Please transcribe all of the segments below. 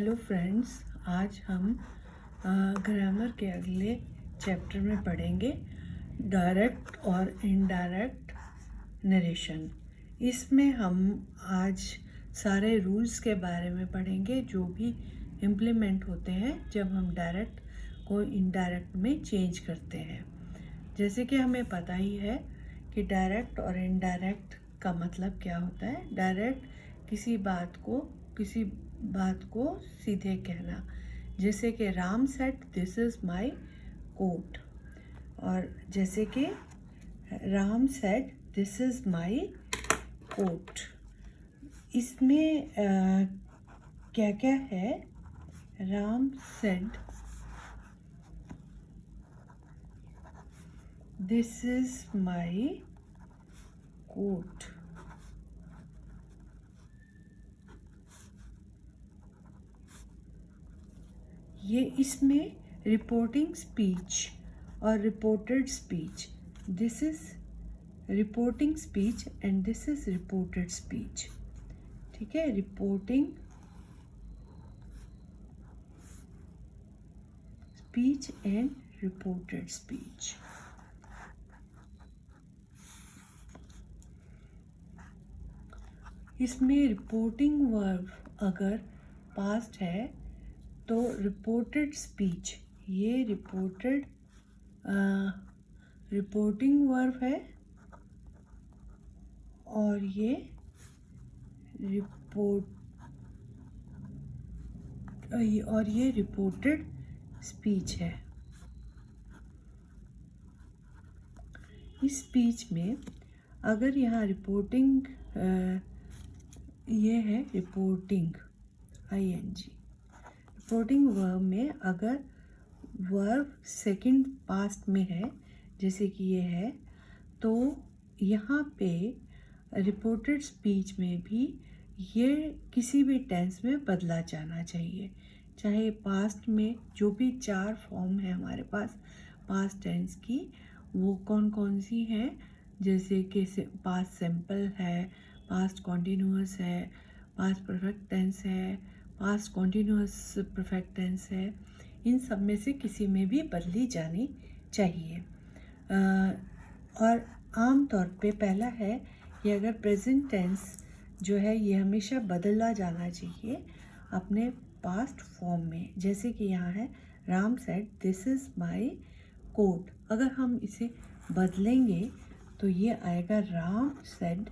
Hello friends, आज हम grammar के अगले चैप्टर में पढ़ेंगे डायरेक्ट और इनडायरेक्ट नरेशन। इसमें हम आज सारे रूल्स के बारे में पढ़ेंगे जो भी इम्प्लीमेंट होते हैं जब हम डायरेक्ट को इनडायरेक्ट में चेंज करते हैं। जैसे कि हमें पता ही है कि डायरेक्ट और इनडायरेक्ट का मतलब क्या होता है। डायरेक्ट किसी बात को सीधे कहना, जैसे कि Ram said this is my coat, और जैसे कि Ram said this is my coat. इसमें क्या क्या है? Ram said this is my coat. ये इसमें रिपोर्टिंग स्पीच और reported speech, this is reporting speech and this is reported speech. ठीक है, reporting speech and reported speech. इसमें रिपोर्टिंग वर्ब अगर पास्ट है तो रिपोर्टेड स्पीच, ये रिपोर्टिंग वर्ब है और ये रिपोर्टेड स्पीच है। इस स्पीच में अगर यहाँ रिपोर्टिंग ये है रिपोर्टिंग ING, रिपोर्टिंग वर्ब में अगर वर्ब सेकंड पास्ट में है जैसे कि ये है, तो यहाँ पे रिपोर्टेड स्पीच में भी ये किसी भी टेंस में बदला जाना चाहिए। चाहे पास्ट में जो भी 4 फॉर्म है हमारे पास पास्ट टेंस की, वो कौन कौन सी हैं, जैसे कि पास्ट सिंपल है, पास्ट कॉन्टिन्यूअस है, पास्ट परफेक्ट टेंस है, पास्ट कॉन्टिन्यूअस परफेक्ट टेंस है। इन सब में से किसी में भी बदली जानी चाहिए। और आम तौर पे पहला है कि अगर प्रेजेंट टेंस जो है ये हमेशा बदला जाना चाहिए अपने पास्ट फॉर्म में, जैसे कि यहाँ है Ram said this is my coat. अगर हम इसे बदलेंगे तो ये आएगा राम सेड,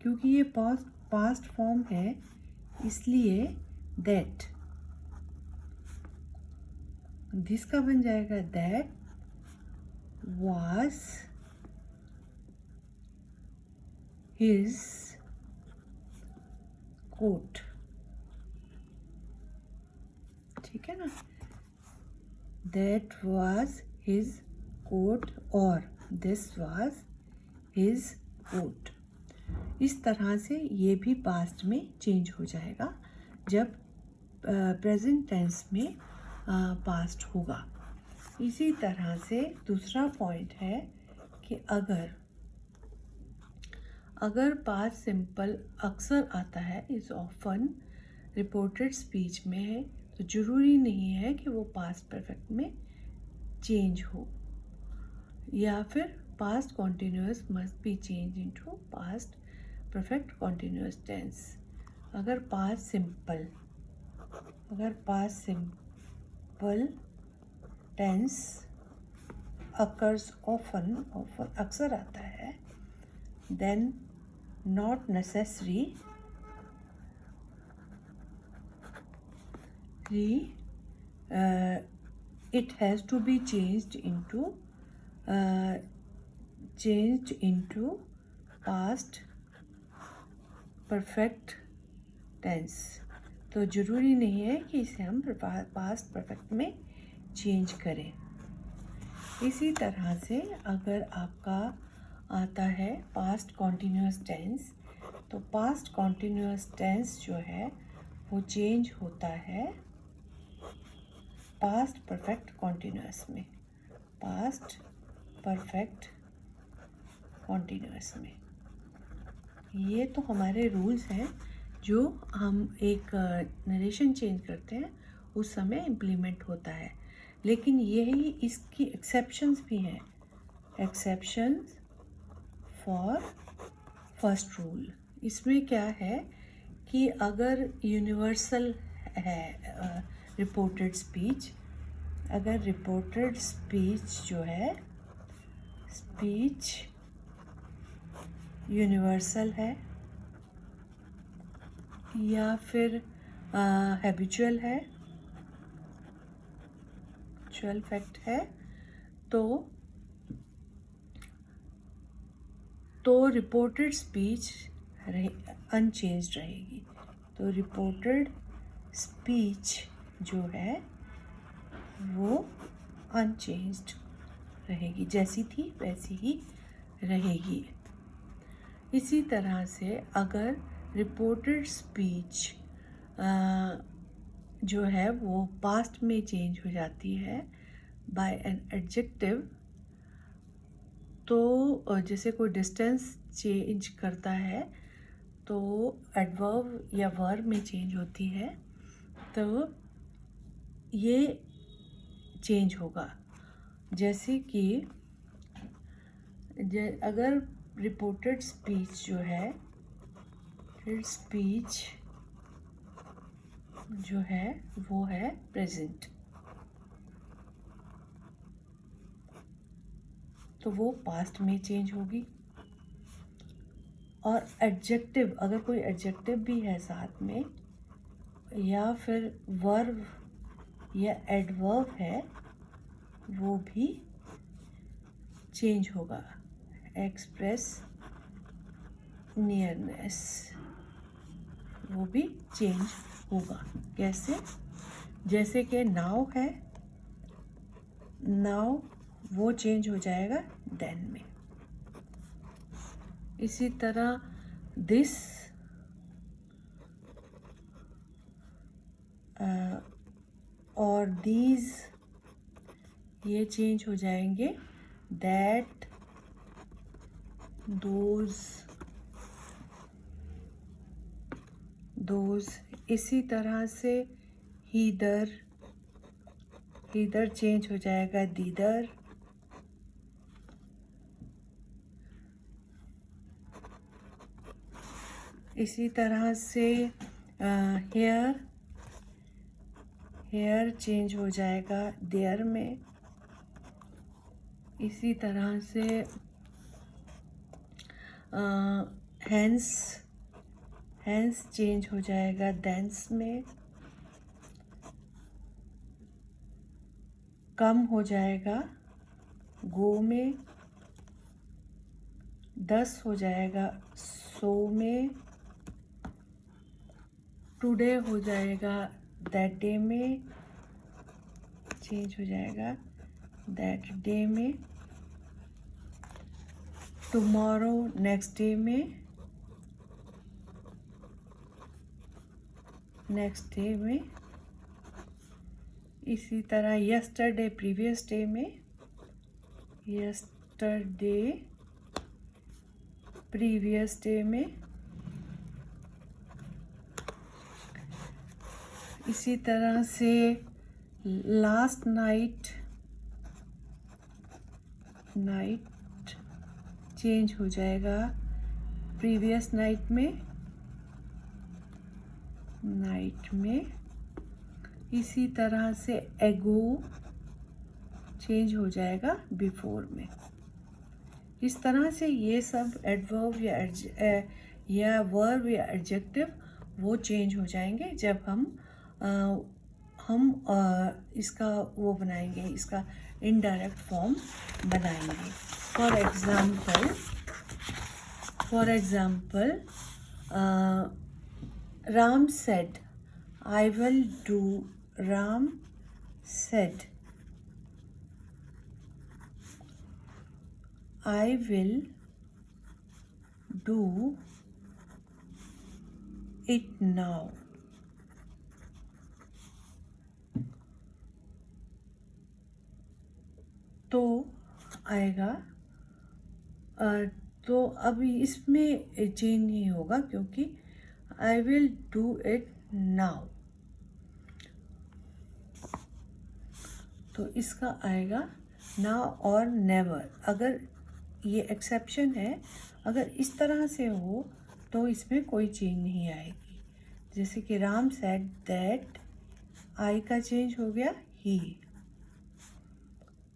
क्योंकि ये पास्ट फॉर्म है इसलिए दैट, दिस का बन जाएगा दैट was his coat। ठीक है ना, that was his coat और this was his coat। इस तरह से ये भी पास्ट में चेंज हो जाएगा जब प्रेजेंट टेंस में पास्ट होगा। इसी तरह से दूसरा पॉइंट है कि अगर पास्ट सिंपल अक्सर आता है, इज ऑफन रिपोर्टेड स्पीच में है, तो ज़रूरी नहीं है कि वो पास्ट परफेक्ट में चेंज हो, या फिर past continuous must be change into past perfect continuous tense. अगर past simple tense occurs often अक्सर आता है, then not necessary it has to be changed into past perfect tense। तो ज़रूरी नहीं है कि इसे हम पास्ट परफेक्ट में चेंज करें। इसी तरह से अगर आपका आता है पास्ट कॉन्टिन्यूअस टेंस, तो पास्ट कॉन्टिन्यूअस टेंस जो है वो चेंज होता है पास्ट परफेक्ट कॉन्टिन्यूअस में, पास्ट परफेक्ट कॉन्टिन्यूअस में। ये तो हमारे रूल्स हैं जो हम एक नरेशन चेंज करते हैं उस समय इम्प्लीमेंट होता है। लेकिन यही इसकी एक्सेप्शंस भी हैं, एक्सेप्शंस फॉर फर्स्ट रूल। इसमें क्या है कि अगर यूनिवर्सल है रिपोर्टेड स्पीच, अगर रिपोर्टेड स्पीच जो है स्पीच यूनिवर्सल है या फिर हैबिचुअल है, हैबिचुअल फैक्ट है, तो रिपोर्टेड स्पीच अनचेंज्ड रहेगी। तो रिपोर्टेड स्पीच जो है वो अनचेंज्ड रहेगी, जैसी थी वैसी ही रहेगी। इसी तरह से अगर रिपोर्टेड स्पीच जो है वो पास्ट में चेंज हो जाती है बाय एन एडजेक्टिव, तो जैसे कोई डिस्टेंस चेंज करता है तो एडवर्ब या वर्ब में चेंज होती है, तो ये चेंज होगा। जैसे कि अगर रिपोर्टेड स्पीच जो है, स्पीच जो है वो है प्रेजेंट, तो वो पास्ट में चेंज होगी। और एडजेक्टिव, अगर कोई एडजेक्टिव भी है साथ में या फिर वर्ब या एडवर्ब है, वो भी चेंज होगा। एक्सप्रेस नियरनेस, वो भी चेंज होगा। कैसे? जैसे कि नाउ है, नाउ वो चेंज हो जाएगा देन में। इसी तरह दिस और दीज ये चेंज हो जाएंगे दैट, दोज, दोज। इसी तरह से हीदर, हीदर चेंज हो जाएगा दीदर। इसी तरह से हेयर, हेयर चेंज हो जाएगा देयर में। इसी तरह से हैंस, हैंस चेंज हो जाएगा देंस में। कम हो जाएगा गो में। 10 हो जाएगा सो में। टुडे हो जाएगा दैट डे में, चेंज हो जाएगा दैट डे में। टुमारो नेक्स्ट डे में, नेक्स्ट डे में। इसी तरह यस्टरडे प्रीवियस डे में, यस्टरडे प्रीवियस डे में। इसी तरह से लास्ट नाइट, नाइट चेंज हो जाएगा प्रीवियस नाइट में, नाइट में। इसी तरह से एगो चेंज हो जाएगा बिफोर में। इस तरह से ये सब एडवर्ब या वर्ब या एडजेक्टिव वो चेंज हो जाएंगे जब हम इसका वो बनाएंगे, इसका इनडायरेक्ट फॉर्म बनाएंगे। For example Ram said, I will do, Ram said I will do it now. तो आएगा तो अब इसमें चेंज नहीं होगा क्योंकि I will do it now. तो इसका आएगा नाउ और नेवर। अगर ये एक्सेप्शन है, अगर इस तरह से हो तो इसमें कोई चेंज नहीं आएगी। जैसे कि राम सेड दैट, आई का चेंज हो गया ही,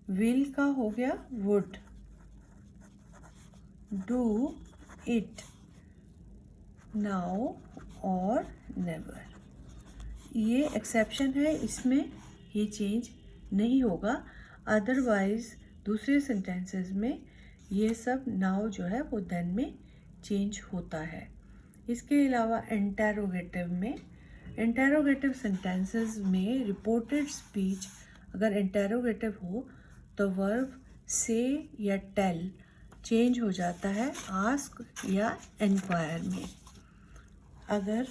विल का हो गया वुड, डू इट नाउ और नेवर। ये एक्सेप्शन है, इसमें ये चेंज नहीं होगा। अदरवाइज दूसरे सेंटेंसेस में ये सब नाउ जो है वो देन में चेंज होता है। इसके अलावा इंटेरोगेटिव सेंटेंसेस में रिपोर्टेड स्पीच अगर इंटेरोगेटिव हो तो वर्ब से या टेल चेंज हो जाता है आस्क या इंक्वायर में। अगर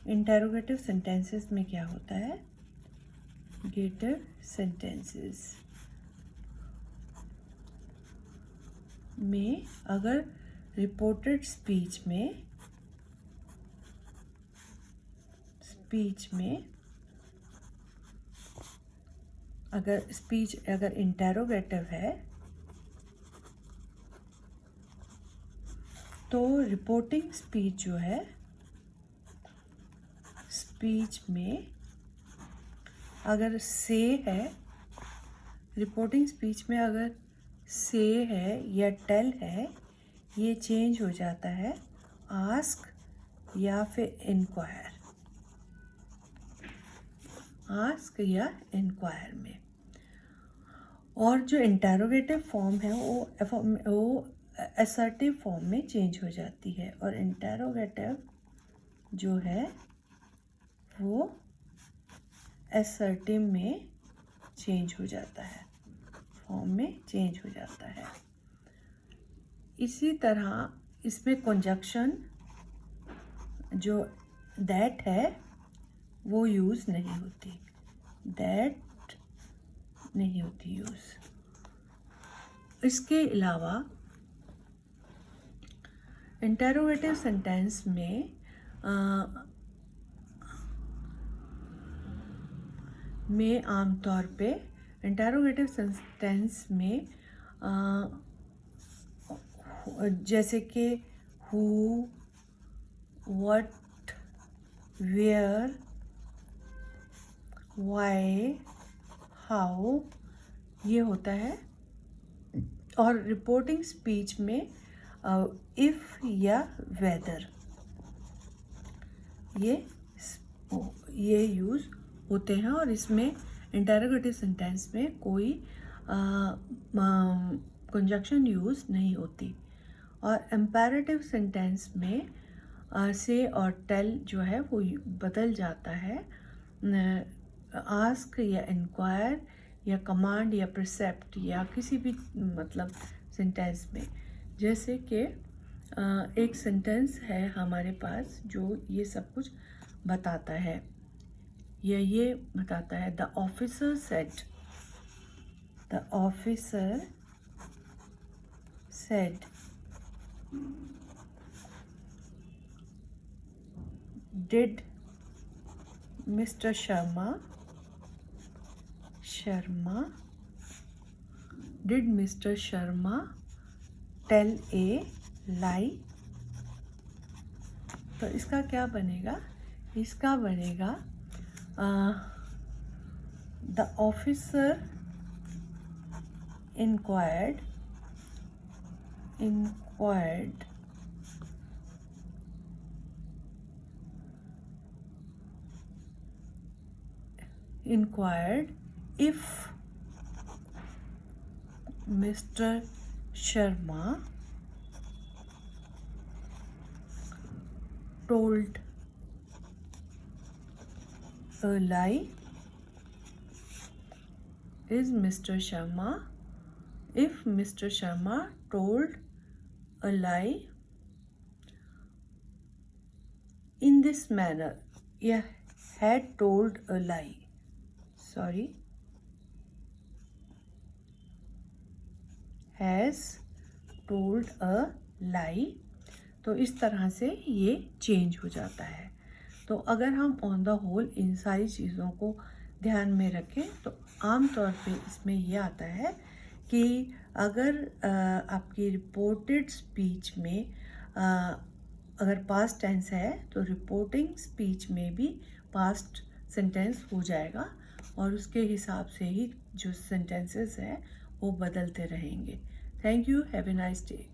इंटेरोगेटिव सेंटेंसेस में क्या होता है, गेटिव सेंटेंसेस में अगर रिपोर्टेड स्पीच में अगर इंटेरोगेटिव है तो रिपोर्टिंग स्पीच जो है, स्पीच में अगर से है, रिपोर्टिंग स्पीच में अगर से है या टेल है, ये चेंज हो जाता है आस्क या फिर इंक्वायर, आस्क या इंक्वायर में। और जो इंटेरोगेटिव फॉर्म है वो असर्टिव फॉर्म में चेंज हो जाती है, और इंटेरोगेटिव जो है वो असर्टिव में चेंज हो जाता है, फॉर्म में चेंज हो जाता है। इसी तरह इसमें कंजक्शन जो दैट है वो यूज़ नहीं होती, दैट नहीं होती यूज़। इसके अलावा इंटेरोगेटिव सेंटेंस में आमतौर पे इंटेरोगेटिव सेंटेंस में जैसे कि who, what, where, why, how ये होता है। और रिपोर्टिंग स्पीच में इफ़ या वेदर ये यूज़ होते हैं, और इसमें इंटेरोगेटिव सेंटेंस में कोई कंजक्शन यूज़ नहीं होती। और इम्पेरेटिव सेंटेंस में से और टेल जो है वो बदल जाता है आस्क या इंक्वायर या कमांड या प्रिसेप्ट या किसी भी मतलब सेंटेंस में। जैसे कि एक सेंटेंस है हमारे पास जो ये सब कुछ बताता है, या ये बताता है the officer said did mister Sharma tell a lie. तो इसका क्या बनेगा, इसका बनेगा the officer inquired if Mr. Sharma told a lie. If Mr. Sharma told a lie in this manner, yeah, had told a lie, has told a lie, तो इस तरह से ये चेंज हो जाता है। तो अगर हम ऑन द होल इन सारी चीज़ों को ध्यान में रखें तो आम तौर पे इसमें ये आता है कि अगर आपकी रिपोर्टेड स्पीच में अगर पास्ट टेंस है तो रिपोर्टिंग स्पीच में भी पास्ट सेंटेंस हो जाएगा और उसके हिसाब से ही जो सेंटेंसेस हैं वो बदलते रहेंगे। Thank you, have a nice day.